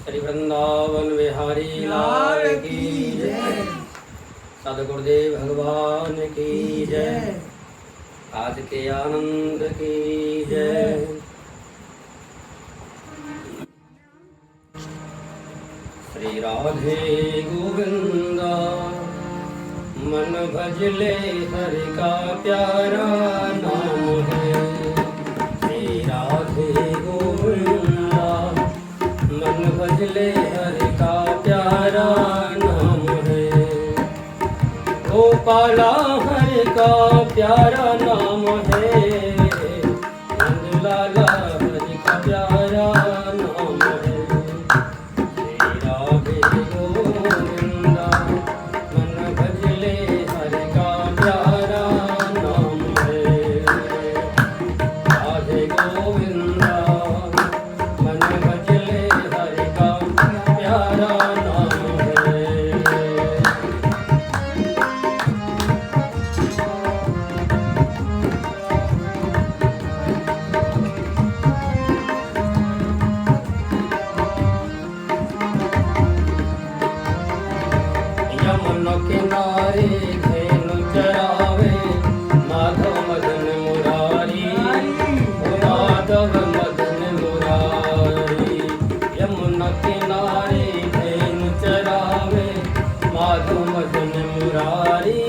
श्री वृंदावन बिहारी लाल की जय। सदगुरुदेव भगवान की जय। आज के आनंद की जय। श्री राधे गोविंदा मन भजले हरि का प्यारा नाम है। श्री राधे गोविंदा मन भजले हरि का प्यारा नाम है। गोपाला हरि का प्यारा नाम है। नंदलाला हरि का प्यारा नाम है। श्री राधे गोविंदा मन भजले हरि का प्यारा नाम है। राधे गोविंदा मन भजले हरि का प्यारा नाम है। यमुना किनारे धेनु चरावे माधव मदन मुरारी। माधव मदन मुरारी। यमुना किनारे धेनु चरावे माधव मदन मुरारी।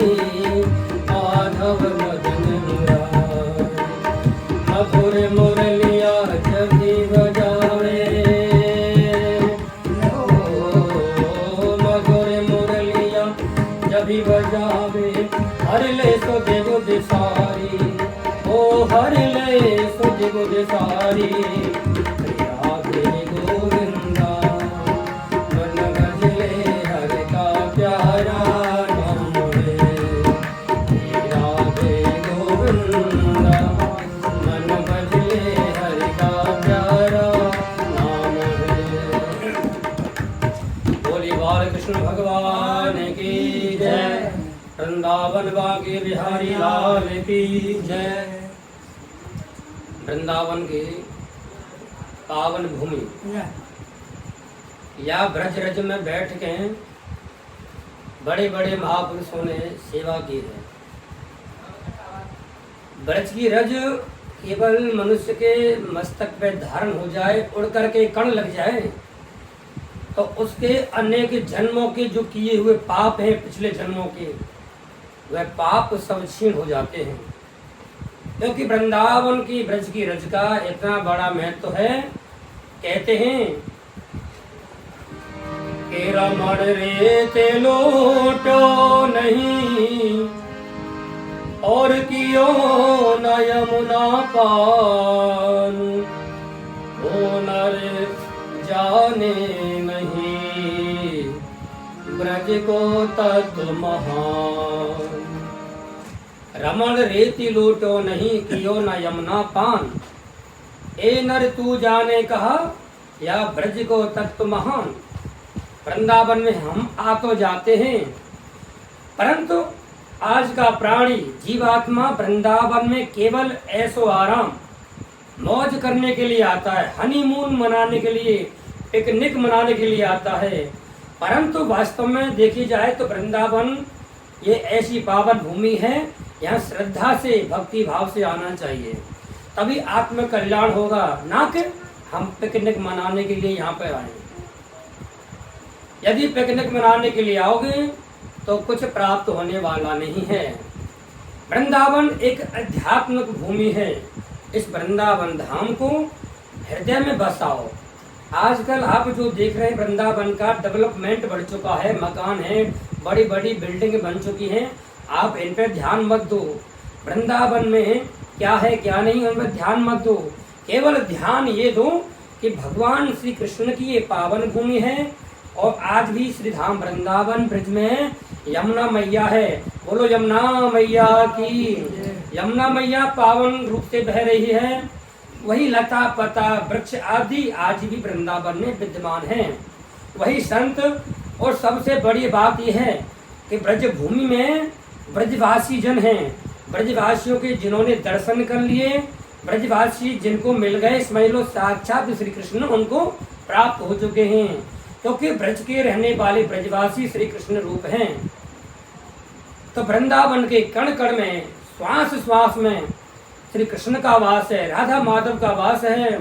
माधव मदन मुरारी। मधुर मुरलिया जभी बजावे। जभी बजावे हर ले सो देव दिसारी। ओ हर ले सो देव दिसारी। राधे गोविंदा मन भजले हरि का प्यारा नाम है। राधे गोविंदा मन भजले हरि का प्यारा नाम है। बोली बाल कृष्ण भगवान की जय। वृंदावन बांके बिहारी लाल की जय। वृंदावन की पावन भूमि या ब्रज रज में बैठ के बड़े बड़े महापुरुषों ने सेवा की है। ब्रज की रज केवल मनुष्य के मस्तक पे धारण हो जाए, उड़ करके कण लग जाए, तो उसके अनेक जन्मों के जो किए हुए पाप हैं पिछले जन्मों के, वह पाप सब क्षीण हो जाते हैं। क्योंकि वृंदावन की ब्रज की रज का इतना बड़ा महत्व है। कहते हैं कि रमण रेते लोटो नहीं और कियो न यमुना पान। ओ नर जाने नहीं ब्रज को तत्व महान। रमण रेती लूटो नहीं कियो न यमुना पान। ए नर तू जाने कहा या ब्रज को तत्व महान। वृंदावन में हम आ तो जाते हैं, परंतु आज का प्राणी जीवात्मा वृंदावन में केवल ऐसो आराम मौज करने के लिए आता है, हनीमून मनाने के लिए, पिकनिक मनाने के लिए आता है। परंतु वास्तव में देखी जाए तो वृंदावन ये ऐसी पावन भूमि है, यहाँ श्रद्धा से भक्ति भाव से आना चाहिए, तभी आत्म कल्याण होगा, ना कि हम पिकनिक मनाने के लिए यहाँ पर आए। यदि पिकनिक मनाने के लिए आओगे तो कुछ प्राप्त होने वाला नहीं है। वृंदावन एक आध्यात्मिक भूमि है। इस वृंदावन धाम को हृदय में बसाओ। आजकल आप जो देख रहे हैं वृंदावन का डेवलपमेंट बढ़ चुका है, मकान है, बड़ी बड़ी बिल्डिंग बन चुकी हैं, आप इन पर ध्यान मत दो। वृंदावन में क्या है क्या नहीं उन पर ध्यान मत दो। केवल ध्यान ये दो कि भगवान श्री कृष्ण की ये पावन भूमि है और आज भी श्री धाम वृंदावन ब्रज में यमुना मैया है। बोलो यमुना मैया की। यमुना मैया पावन रूप से बह रही है। वही लता पता वृक्ष आदि आज भी वृंदावन में विद्यमान हैं। वही संत, और सबसे बड़ी बात यह है कि ब्रज भूमि में ब्रजवासी जन हैं। ब्रजवासियों के जिन्होंने दर्शन कर लिए, ब्रजवासी जिनको मिल गए, समझ लो साक्षात श्री कृष्ण उनको प्राप्त हो चुके हैं, क्योंकि ब्रज के रहने वाले ब्रजवासी श्री कृष्ण रूप हैं। तो वृंदावन के कण कण में, श्वास श्वास में श्री कृष्ण का वास है, राधा माधव का वास है।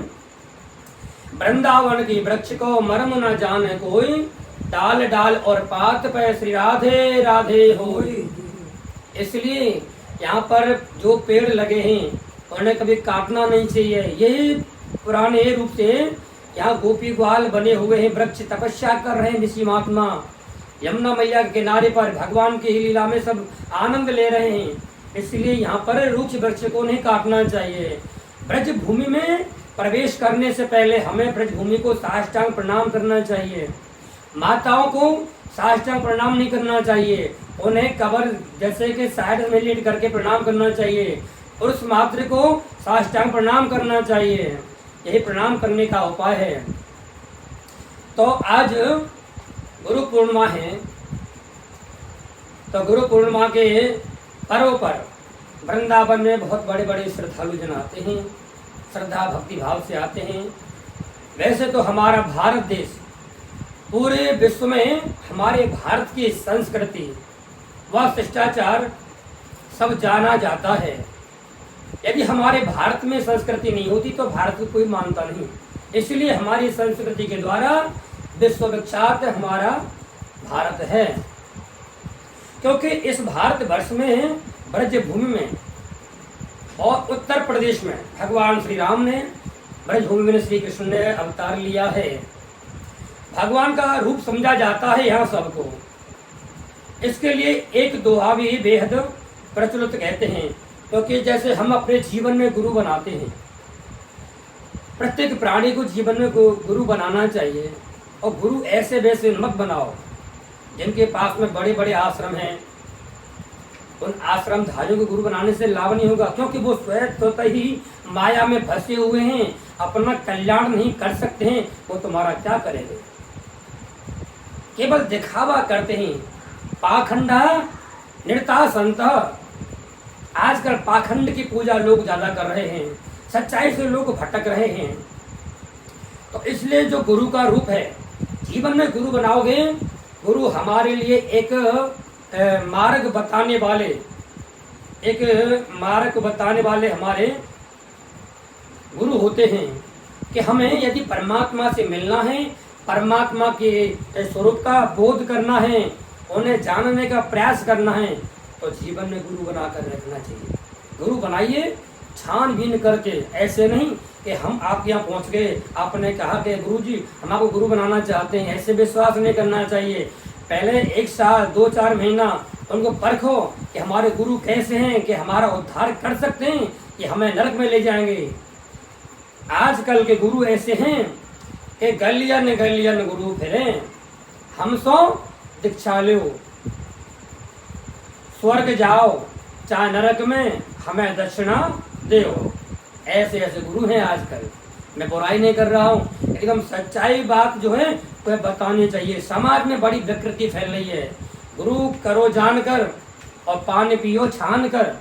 वृंदावन की वृक्ष को मर्म न जाने कोई, डाल डाल और पात पे श्री राधे राधे होई। इसलिए यहाँ पर जो पेड़ लगे हैं उन्हें कभी काटना नहीं चाहिए। यही पुराने रूप से यहाँ गोपी ग्वाल बने हुए हैं, वृक्ष तपस्या कर रहे हैं। ऋषि महात्मा यमुना मैया के किनारे पर भगवान की लीला में सब आनंद ले रहे हैं, इसलिए यहाँ पर रुक्ष वृक्ष को नहीं काटना चाहिए। ब्रज भूमि में प्रवेश करने से पहले हमें ब्रज भूमि को साष्टांग प्रणाम करना चाहिए। माताओं को साष्टांग प्रणाम नहीं करना चाहिए, उन्हें कबर जैसे कि साइड में लेट करके प्रणाम करना चाहिए। पुरुष मात्र को साष्टांग प्रणाम करना चाहिए, यही प्रणाम करने का उपाय है। तो आज गुरु पूर्णिमा है, तो गुरु पूर्णिमा के पर्व पर वृंदावन में बहुत बड़े बड़े श्रद्धालु जन आते हैं, श्रद्धा भक्ति भाव से आते हैं। वैसे तो हमारा भारत देश पूरे विश्व में हमारे भारत की संस्कृति व शिष्टाचार सब जाना जाता है। यदि हमारे भारत में संस्कृति नहीं होती तो भारत को कोई मानता नहीं, इसलिए हमारी संस्कृति के द्वारा विश्व विख्यात हमारा भारत है। क्योंकि इस भारत वर्ष में ब्रज भूमि में और उत्तर प्रदेश में भगवान श्री राम ने ब्रज भूमि में श्री कृष्ण ने अवतार लिया है। भगवान का रूप समझा जाता है यहाँ सबको। इसके लिए एक दोहा भी बेहद प्रचलित कहते हैं, क्योंकि जैसे हम अपने जीवन में गुरु बनाते हैं, प्रत्येक प्राणी को जीवन में गुरु बनाना चाहिए। और गुरु ऐसे वैसे मत बनाओ जिनके पास में बड़े बड़े आश्रम हैं। उन आश्रम धारियों को गुरु बनाने से लाभ नहीं होगा, क्योंकि वो स्वतः ही माया में फंसे हुए हैं, अपना कल्याण नहीं कर सकते हैं। वो तुम्हारा क्या करेंगे? केवल दिखावा करते हैं। पाखंडा निर्ता संत, आजकल पाखंड की पूजा लोग ज्यादा कर रहे हैं, सच्चाई से लोग भटक रहे हैं। तो इसलिए जो गुरु का रूप है, जीवन में गुरु बनाओगे, गुरु हमारे लिए एक मार्ग बताने वाले हमारे गुरु होते हैं कि हमें यदि परमात्मा से मिलना है, परमात्मा के स्वरूप का बोध करना है, उन्हें जानने का प्रयास करना है, तो जीवन में गुरु बनाकर रखना चाहिए। गुरु बनाइए छानबीन करके, ऐसे नहीं कि हम आपके यहाँ पहुँच गए, आपने कहा कि गुरु जी हम आपको गुरु बनाना चाहते हैं, ऐसे विश्वास नहीं करना चाहिए। पहले 1 साल 2-4 महीना उनको परखो कि हमारे गुरु कैसे हैं, कि हमारा उद्धार कर सकते हैं, कि हमें नरक में ले जाएंगे। आजकल के गुरु ऐसे हैं कि गलियन गलियन गुरु फिरे, हम सो दीक्षा लो, स्वर्ग जाओ चाहे नरक में हमें दक्षिणा दो। ऐसे ऐसे गुरु हैं आजकल। मैं बुराई नहीं कर रहा हूँ, एकदम सच्चाई बात जो है वह बतानी चाहिए। समाज में बड़ी विकृति फैल रही है। गुरु करो जानकर और पानी पियो छान कर।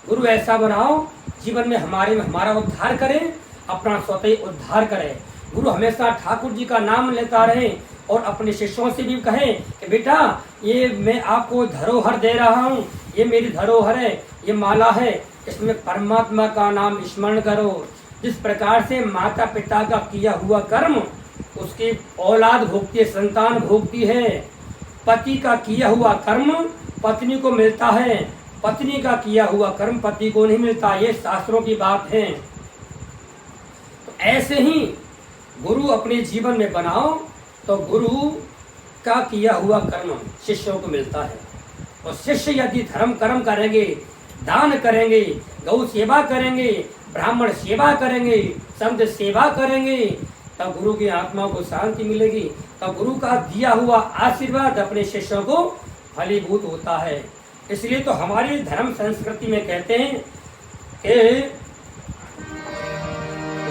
गुरु ऐसा बनाओ जीवन में हमारा उद्धार करे, अपना स्वतः उद्धार करे। गुरु हमेशा ठाकुर जी का नाम लेता रहे और अपने शिष्यों से भी कहे कि बेटा ये मैं आपको धरोहर दे रहा हूँ, ये मेरी धरोहर है, ये माला है, इसमें परमात्मा का नाम स्मरण करो। जिस प्रकार से माता पिता का किया हुआ कर्म उसकी औलाद भोगती है, संतान भोगती है। पति का किया हुआ कर्म पत्नी को मिलता है, पत्नी का किया हुआ कर्म पति को नहीं मिलता। ये शास्त्रों की बात है। तो ऐसे ही गुरु अपने जीवन में बनाओ तो गुरु का किया हुआ कर्म शिष्यों को मिलता है। और शिष्य यदि धर्म कर्म करेंगे, दान करेंगे, गौ सेवा करेंगे, ब्राह्मण सेवा करेंगे, संत सेवा करेंगे, तब गुरु की आत्मा को शांति मिलेगी। तब गुरु का दिया हुआ आशीर्वाद अपने शिष्यों को फलीभूत होता है। इसलिए तो हमारी धर्म संस्कृति में कहते हैं कि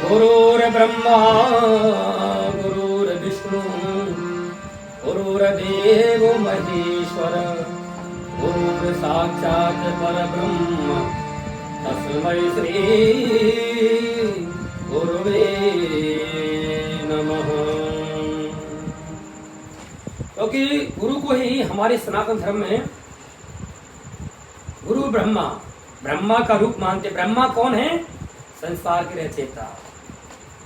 गुरुर ब्रह्मा गुरुर विष्णु गुरुर्देव महेश्वर गुरुर साक्षात परब्रह्म तस्मै श्री गुरुवे नमः। क्योंकि गुरु को ही हमारे सनातन धर्म में गुरु ब्रह्मा का रूप मानते। ब्रह्मा कौन है? संसार के रचयिता,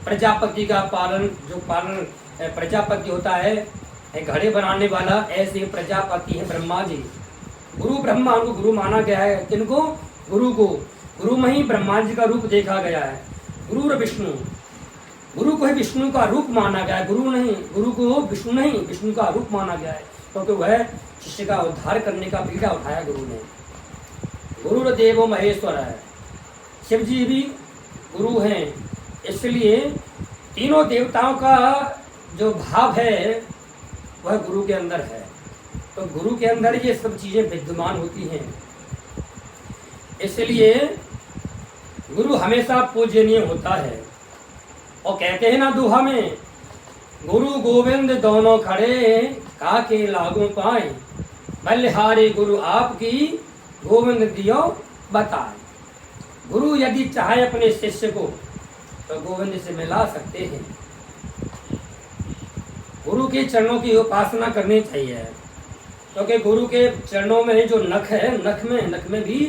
प्रजापति का पालन प्रजापति होता है घड़े बनाने वाला, ऐसे प्रजापति है ब्रह्मा जी। गुरु ब्रह्मा, उनको गुरु माना गया है। किनको? गुरु को। गुरु में ही ब्रह्मा जी का रूप देखा गया है। गुरु और विष्णु, गुरु को ही विष्णु का रूप माना गया है। गुरु को विष्णु नहीं, विष्णु का रूप माना गया है, क्योंकि वह शिष्य का उद्धार करने का बीड़ा उठाया गुरु ने। गुरु देवो महेश्वर है, शिव जी भी गुरु हैं, इसलिए तीनों देवताओं का जो भाव है वह गुरु के अंदर है। तो गुरु के अंदर ये सब चीजें विद्यमान होती हैं, इसलिए गुरु हमेशा पूजनीय होता है। और कहते हैं ना दोहा में, गुरु गोविंद दोनों खड़े काके लागू पाए, बलिहारी गुरु आपकी गोविंद दियो बताए। गुरु यदि चाहे अपने शिष्य को तो गोविंद से मिला सकते हैं। गुरु के चरणों की उपासना करनी चाहिए, क्योंकि गुरु के चरणों में जो नख है, नख में भी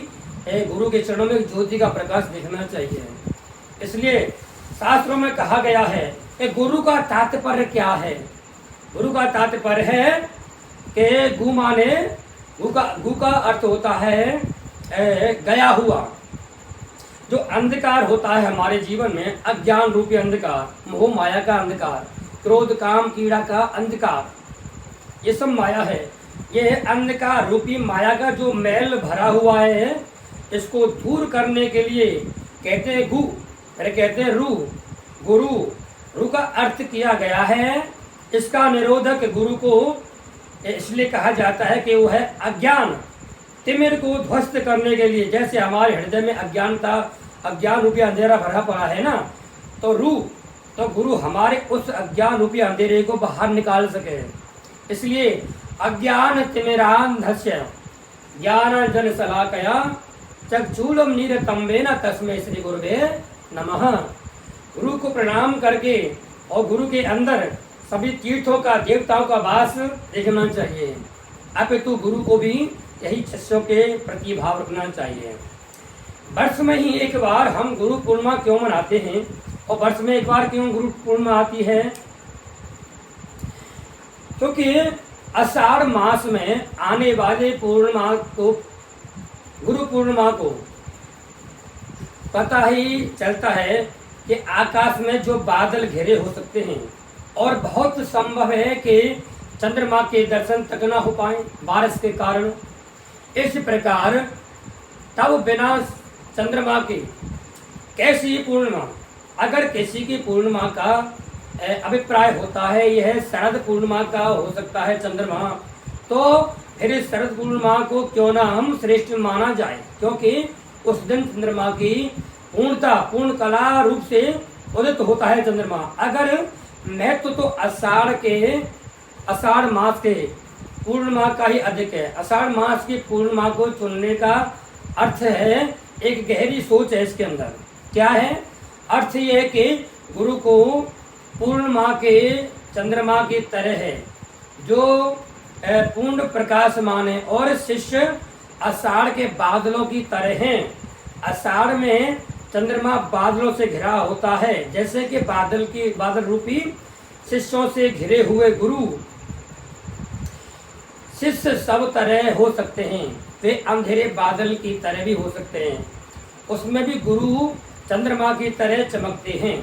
गुरु के चरणों में ज्योति का प्रकाश दिखना चाहिए। इसलिए शास्त्रों में कहा गया है कि गुरु का तात्पर्य क्या है। गुरु का तात्पर्य है कि गु का अर्थ होता है गया हुआ। जो अंधकार होता है हमारे जीवन में, अज्ञान रूपी अंधकार, मोह माया का अंधकार, क्रोध काम कीड़ा का अंधकार, ये सब माया है। ये अंधकार रूपी माया का जो मैल भरा हुआ है, इसको दूर करने के लिए कहते हैं गु, अरे कहते हैं रू। गुरु का अर्थ किया गया है, इसका निरोधक गुरु को इसलिए कहा जाता है कि वो है अज्ञान, तिमिर को ध्वस्त करने के लिए। जैसे हमारे हृदय में अज्ञान रूपी अंधेरा भरा पड़ा है ना, तो गुरु हमारे उस अज्ञान रूपी अंधेरे को बाहर निकाल सके। इसलिए अज्ञान तिमिरांधस्य ज्ञान जन शलाकया चक्षुलम नीरतम्बेन तस्मै श्री गुरुवे नमः। गुरु को प्रणाम करके और गुरु के अंदर सभी तीर्थों का, देवताओं का वास देखना चाहिए। अपितु गुरु को भी यही शिष्यों के प्रति भाव रखना चाहिए। वर्ष में ही एक बार हम गुरु पूर्णिमा क्यों मनाते हैं, और वर्ष में एक बार क्यों गुरु पूर्णिमा आती है? क्योंकि आषाढ़ मास में आने वाले पूर्णिमा को, गुरु पूर्णिमा को पता ही चलता है कि आकाश में जो बादल घिरे हो सकते हैं, और बहुत संभव है कि चंद्रमा के दर्शन तक ना हो पाए बारिश के कारण। इस प्रकार तब बिना चंद्रमा के कैसी पूर्णिमा, अगर किसी की पूर्णिमा का अभिप्राय होता है यह शरद पूर्णिमा का हो सकता है चंद्रमा, तो फिर इस शरद पूर्णिमा को क्यों ना हम श्रेष्ठ माना जाए, क्योंकि उस दिन चंद्रमा की पूर्ण कला रूप से उदित होता है चंद्रमा। अगर महत्व तो आषाढ़ मास के पूर्णिमा का ही अधिक है। आषाढ़ मास की पूर्णिमा को चुनने का अर्थ है, एक गहरी सोच है इसके अंदर। क्या है अर्थ? ये है कि गुरु को पूर्णिमा के चंद्रमा की तरह है, जो पूर्ण प्रकाशमान है, और शिष्य आषाढ़ के बादलों की तरह हैं। आषाढ़ में चंद्रमा बादलों से घिरा होता है, जैसे कि बादल रूपी शिष्यों से घिरे हुए गुरु शिष्य सब तरह हो सकते हैं। वे अंधेरे बादल की तरह भी हो सकते हैं, उसमें भी गुरु चंद्रमा की तरह चमकते हैं।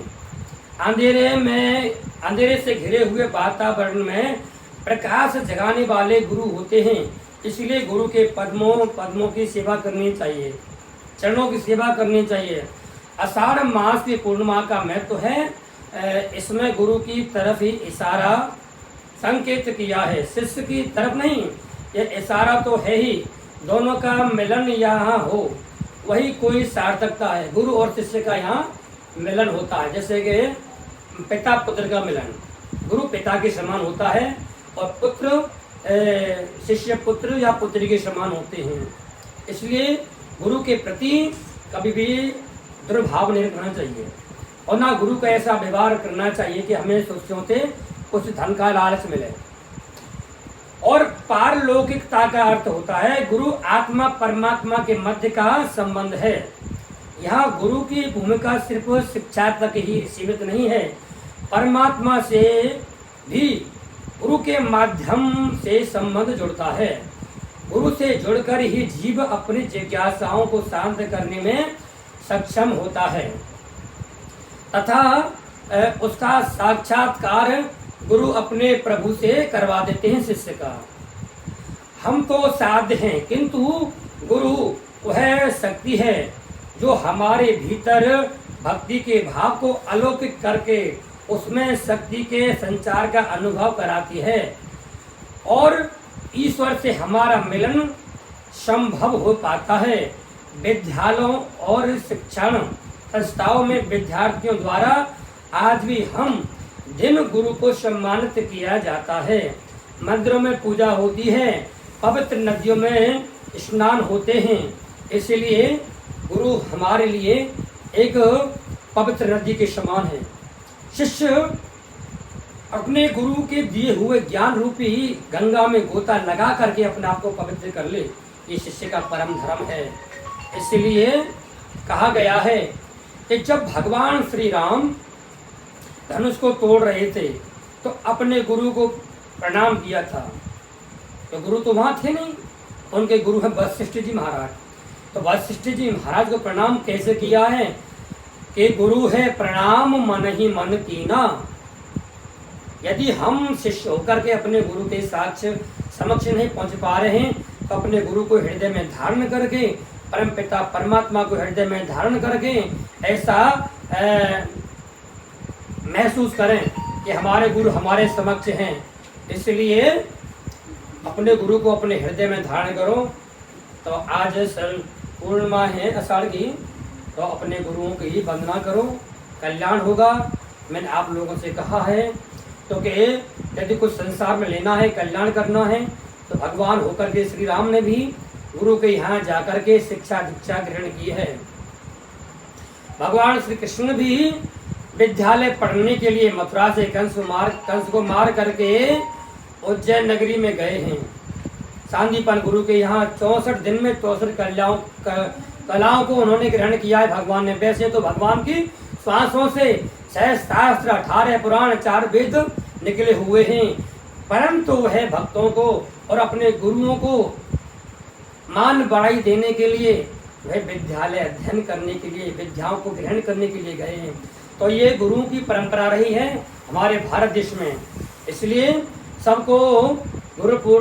अंधेरे से घिरे हुए वातावरण में प्रकाश जगाने वाले गुरु होते हैं। इसलिए गुरु के पद्मों की सेवा करनी चाहिए, चरणों की सेवा करनी चाहिए। आषाढ़ मास की पूर्णिमा का महत्व है, इसमें गुरु की तरफ ही इशारा संकेत किया है, शिष्य की तरफ नहीं। ये इशारा तो है ही, दोनों का मिलन यहाँ हो वही कोई सार्थकता है। गुरु और शिष्य का यहाँ मिलन होता है, जैसे कि पिता पुत्र का मिलन, गुरु पिता के समान होता है और पुत्र शिष्य पुत्र या पुत्री के समान होते हैं। इसलिए गुरु के प्रति कभी भी दुर्भाव नहीं रखना चाहिए, और ना गुरु का ऐसा व्यवहार करना चाहिए कि हमें शिष्यों से कुछ धन का लालच मिले। पारलौकिकता का अर्थ होता है गुरु आत्मा परमात्मा के मध्य का संबंध है। यहाँ गुरु की भूमिका सिर्फ शिक्षा तक ही सीमित नहीं है, परमात्मा से भी गुरु के माध्यम से संबंध जुड़ता है। गुरु से जुड़कर ही जीव अपनी जिज्ञासाओं को शांत करने में सक्षम होता है तथा उसका साक्षात्कार गुरु अपने प्रभु से करवा देते हैं शिष्य का। हम तो साध्य हैं, किंतु गुरु वह शक्ति है जो हमारे भीतर भक्ति के भाव को अलौकिक करके उसमें शक्ति के संचार का अनुभव कराती है और ईश्वर से हमारा मिलन संभव हो पाता है। विद्यालयों और शिक्षण संस्थाओं में विद्यार्थियों द्वारा आज भी हम दिन गुरु को सम्मानित किया जाता है। मंदिरों में पूजा होती है, पवित्र नदियों में स्नान होते हैं, इसलिए गुरु हमारे लिए एक पवित्र नदी के समान है। शिष्य अपने गुरु के दिए हुए ज्ञान रूपी गंगा में गोता लगा करके अपने आप को पवित्र कर ले, ये शिष्य का परम धर्म है। इसलिए कहा गया है कि जब भगवान श्री राम धनुष को तोड़ रहे थे तो अपने गुरु को प्रणाम किया था। तो गुरु तो वहाँ थे नहीं, उनके गुरु हैं वशिष्ठ जी महाराज। तो वशिष्ठ जी महाराज को प्रणाम कैसे किया है कि गुरु है प्रणाम मन ही मन कीना। यदि हम शिष्य होकर के अपने गुरु के साक्ष समक्ष नहीं पहुंच पा रहे हैं तो अपने गुरु को हृदय में धारण करके, परम पिता परमात्मा को हृदय में धारण करके ऐसा महसूस करें कि हमारे गुरु हमारे समक्ष हैं। इसलिए अपने गुरु को अपने हृदय में धारण करो। तो आज पूर्णिमा है आषाढ़ की, तो अपने गुरुओं की वंदना करो, कल्याण होगा। मैंने आप लोगों से कहा है तो कि यदि कुछ संसार में लेना है, कल्याण करना है, तो भगवान होकर के श्री राम ने भी गुरु के यहाँ जाकर के शिक्षा दीक्षा ग्रहण की है। भगवान श्री कृष्ण भी विद्यालय पढ़ने के लिए मथुरा से कंस को मार करके उज्जैन नगरी में गए हैं। सांदीपन गुरु के यहाँ 64 दिन में 64 कलाओं को उन्होंने ग्रहण किया है भगवान ने। वैसे तो भगवान की श्वासों से 6 शास्त्र 18 पुराण 4 वेद निकले हुए हैं, परंतु वह भक्तों को और अपने गुरुओं को मान बढ़ाई देने के लिए वह विद्यालय अध्ययन करने के लिए, विद्याओं को ग्रहण करने के लिए गए हैं। तो ये गुरुओं की परंपरा रही है हमारे भारत देश में। इसलिए सबको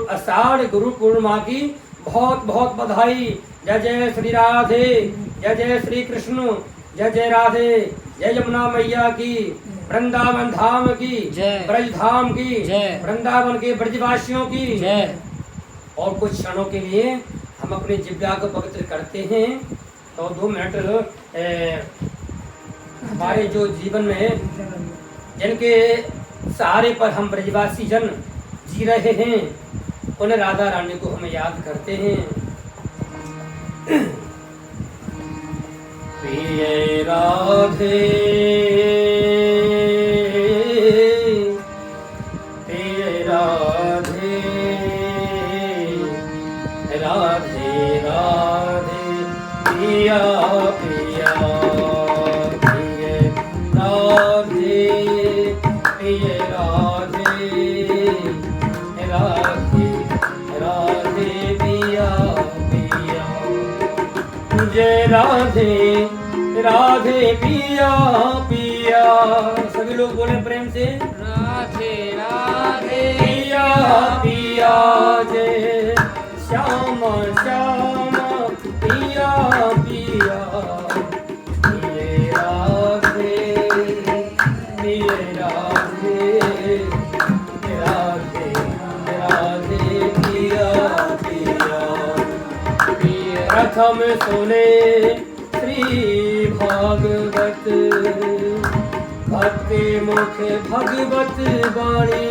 आषाढ़ गुरु पूर्णिमा की बहुत बहुत बधाई। जय जय श्री राधे, जय जय श्री कृष्ण, जय जय राधे, जय यमुना मैया की, वृंदावन धाम की, ब्रज धाम की, वृंदावन के ब्रजवासियों की जय। और कुछ क्षणों के लिए हम अपने जिब्या को पवित्र करते हैं। तो 2 मिनट हमारे जो जीवन में जिनके सहारे पर हम ब्रजवासी जन जी रहे हैं, उन्हें राधा रानी को हम याद करते हैं। प्रिय राधे प्रिय राधे, राधे राधे प्रिया प्रिया, प्रिय राधे प्रिय राधे, राधे राधे प्रिया प्रिया। जय राधे राधे पिया पिया, सभी लोग बोले प्रेम से राधे राधे पिया पिया। जय श्याम श्याम पिया पिया, पिय राधे पिय राधे, राधे राधे पिया पिया। प्रथम सुने श्री भागवत, भक्ति मुख भगवत वाणी,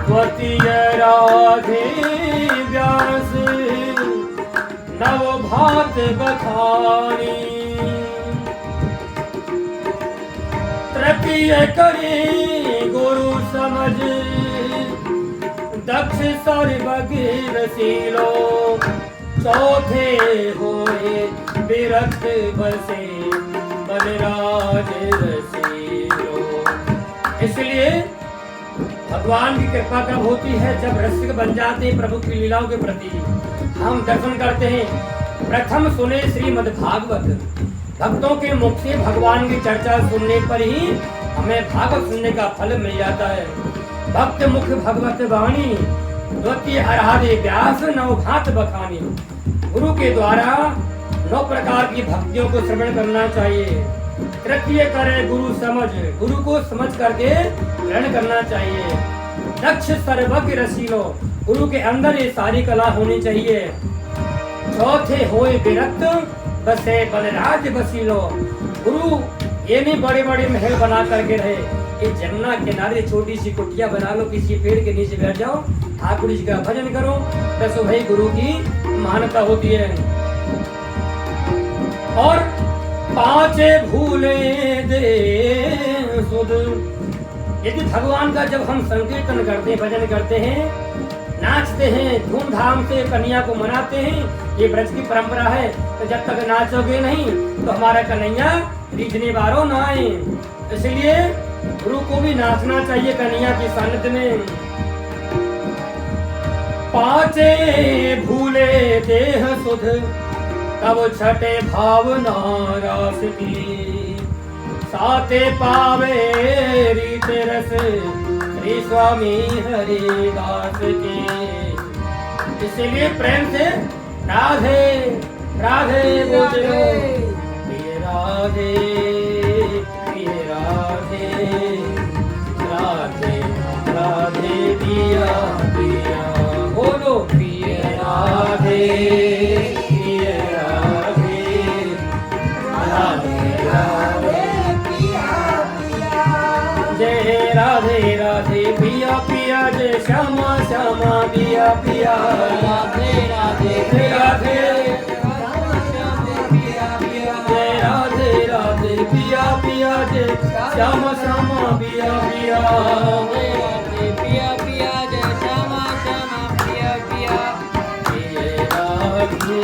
द्वितीय राधे व्यास नव भात बखानी, तृतीय करे गुरु समझ दक्ष सर्वज्ञ रसीलो, चौथे होए विरक्त बसे बलराज रसीलो। इसलिए भगवान की कृपा कब होती है? जब रसिक बन जाते हैं प्रभु की लीलाओं के प्रति। हम दर्शन करते हैं। प्रथम सुने श्रीमद् भागवत। भक्तों के मुख से भगवान की चर्चा सुनने पर ही हमें भागवत सुनने का फल मिल जाता है। भक्त मुख भगवत वाणी, द्वितीय आराधे व्यास नौ घात बखानी। गुरु के द्वारा 9 प्रकार की भक्तियों को श्रवण करना चाहिए। तृतीय करे गुरु समझ, गुरु को समझ करके ग्रहण करना चाहिए। दक्ष सर्वज्ञ रसीलो, गुरु के अंदर ये सारी कला होनी चाहिए। चौथे होए विरक्त बसे बलराज बसीलो, गुरु ये नहीं बड़े बड़े महल बना करके रहे, ये जमुना किनारे छोटी सी कुटिया बना लो, किसी पेड़ के नीचे बैठ जाओ, ठाकुर जी का भजन करो, बस वही गुरु की महानता होती है। और पांचे भूले दे सुध, यदि भगवान का जब हम संकीर्तन करते हैं, भजन करते हैं, नाचते हैं, धूमधाम से कन्या को मनाते हैं, ये ब्रज की परंपरा है, तो जब तक नाचोगे नहीं तो हमारा कन्हैया रीझने वालों ना आए। इसलिए गुरु को भी नाचना चाहिए कन्हैया की सानिध्य में। पांचे भूले देह सुध, तब छठे भावना रास की, साते पावे रीत रस श्री स्वामी हरिदास के। इसलिए प्रेम से राधे राधे बोलो, प्रिय राधे प्रिय राधे, राधे राधे पिया पिया, बोलो प्रिय राधे प्रिय राधे, राधे राधे पिया पिया। जय राधे राधे पिया पिया, जय श्यामा श्यामा पिया पिया, राधे राधे राधे जय राधे राधे पिया पिया, जय श्यामा श्यामा पिया पिया, राधे पिया पिया, जय श्यामा श्यामा पिया पिया। जय राधे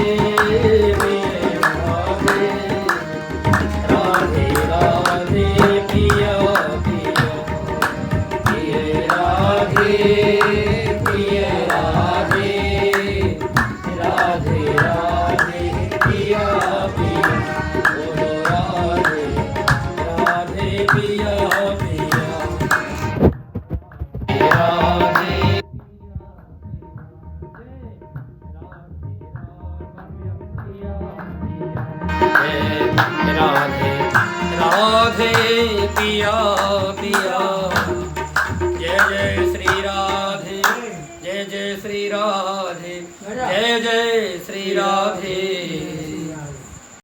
राधे राधे पिया पिया, जय राधे प्रिय राधे, राधे राधे पिया पिया, बोलो राधे राधे पिया पिया, राधे राधे राधे पिया पिया। जय जय श्री राधे, जय जय श्री राधे, जय जय श्री राधे।